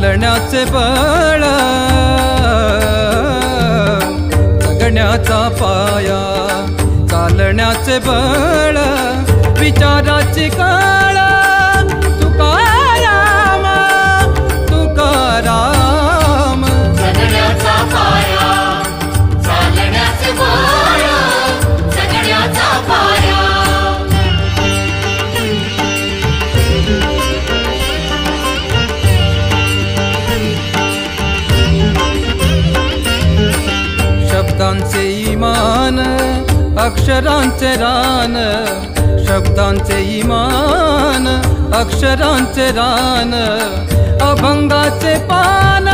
चालण्याचे बळ जगण्याचा पाया चालण्याचे बळ विचाराची कळ तुकाराम तुकाराम जगण्याचा पाया चालण्याचे बळ जगण्याचा पाया शब्दांचे इमान अक्षरांचे रान शब्दांचे इमान अक्षरांचे रान अभंगाचे पान